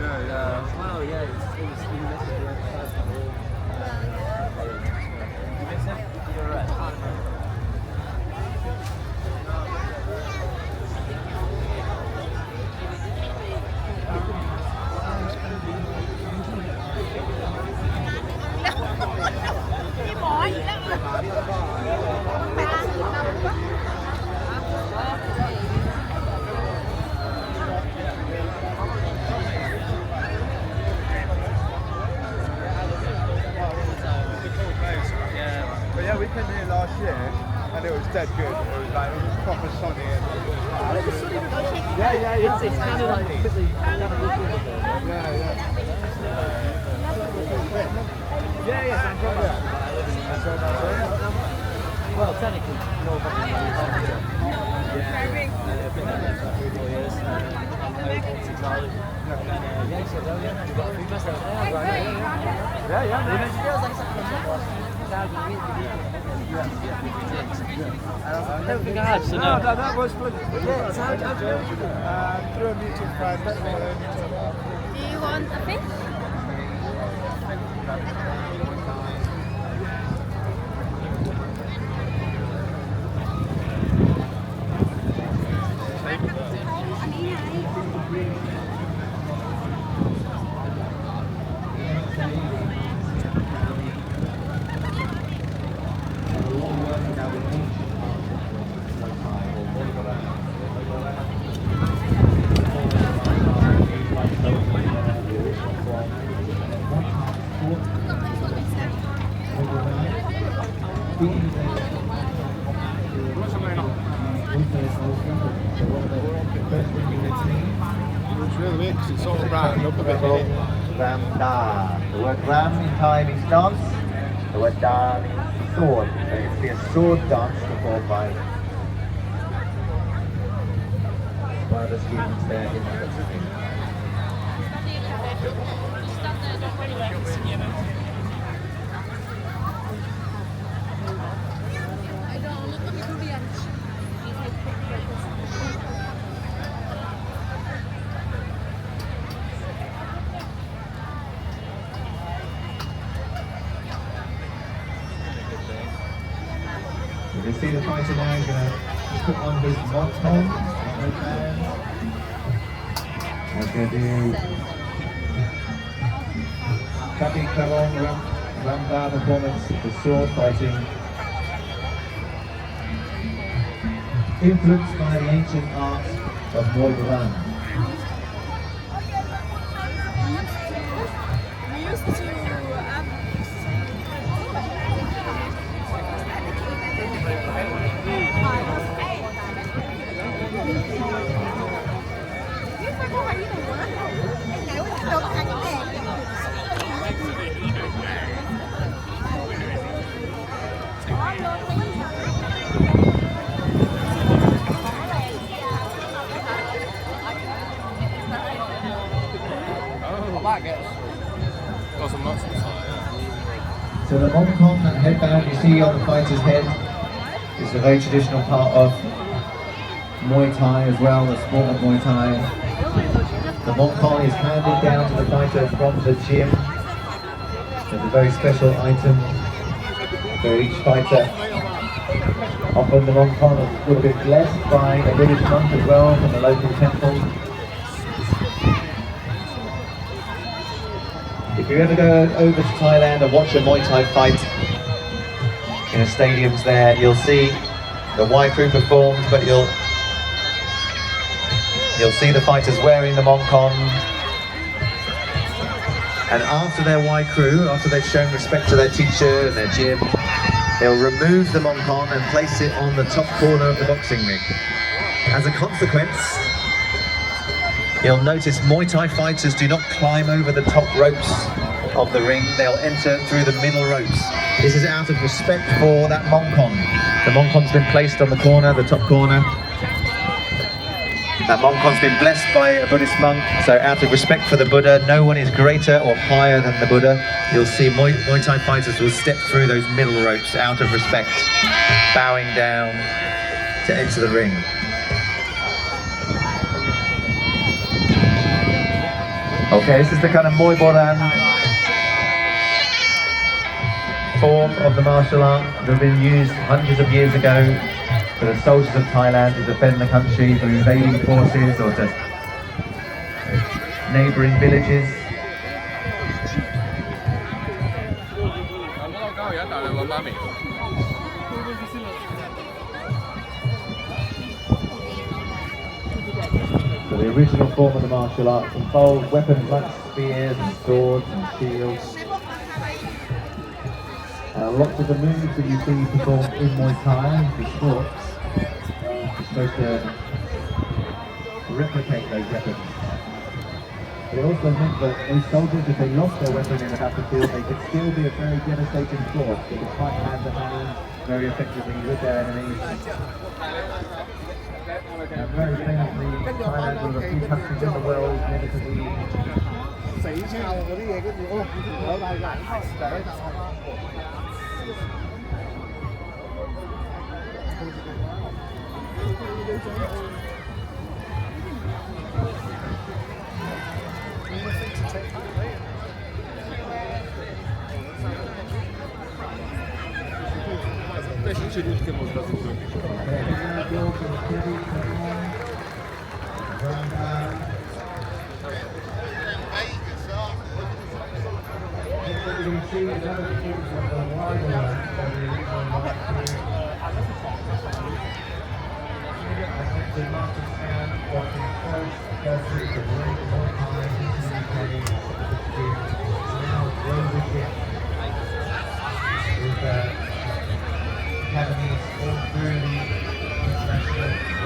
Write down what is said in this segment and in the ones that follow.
Well, yeah, it was you missed it first of all. You miss it? You're right. Đi bỏ gì đó. But yeah, we came here last year and it was dead good. It was like proper sunny. It's kind of like quickly. Yeah, San Francisco. Well, technically, more probably. I've been there for 3-4 years. Since Ireland. Yeah, so we've got a few mess out there. I don't think I have, so no. No, that was fun. Through a mutual friend. Do you want a fish? It's really weird because it's sort of round up a bit. Ram Da. The word Ram in Thai means dance. The word Da means sword. So it's a sword dance performed by one of the students there in the You can see the fighter now, he's going to put on his monton. He's going to do Kabi Karong Ramda performance, the sword fighting. Influenced by the ancient art of Muay Thai. We used to Got some nuts inside. So the Mongkong, that headband you see on the fighter's head, is a very traditional part of Muay Thai as well, the sport of Muay Thai. The Mongkong is handed down to the fighter from the gym. It's a very special item for each fighter. Often the Mongkong will be blessed by a Buddhist monk as well from the local temple. If you ever go over to Thailand and watch a Muay Thai fight in the stadiums there, you'll see the Muay crew performed, but you'll see the fighters wearing the Mongkong. And after their Muay crew, after they've shown respect to their teacher and their gym, they'll remove the Mongkong and place it on the top corner of the boxing ring. As a consequence, you'll notice Muay Thai fighters do not climb over the top ropes of the ring, they'll enter through the middle ropes. This is out of respect for that Mongkong. The Mongkong's been placed on the corner, the top corner. That Mongkong's been blessed by a Buddhist monk, so out of respect for the Buddha, no one is greater or higher than the Buddha. You'll see Muay Thai fighters will step through those middle ropes out of respect, bowing down to enter the ring. Okay. Okay, this is the kind of Muay form of the martial art that have been used hundreds of years ago for the soldiers of Thailand to defend the country from invading forces or to neighbouring villages. So the original form of the martial arts involved weapons like spears and swords and shields. Lots of the moves that you see performed in Muay Thai, the sports, are supposed to replicate those weapons. But it also meant that these soldiers, if they lost their weapon in a battlefield, they could still be a very devastating force. They could fight hand to hand very effectively with their enemies. Very famously, Thailand is one of the few countries in the world never to be academies all through the international.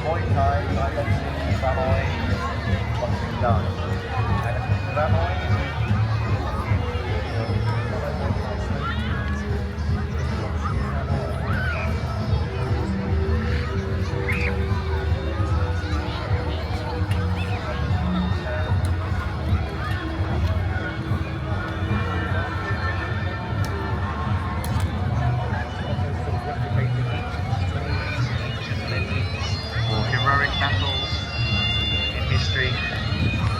Muay Thai, boxing, bustling dance. And Muay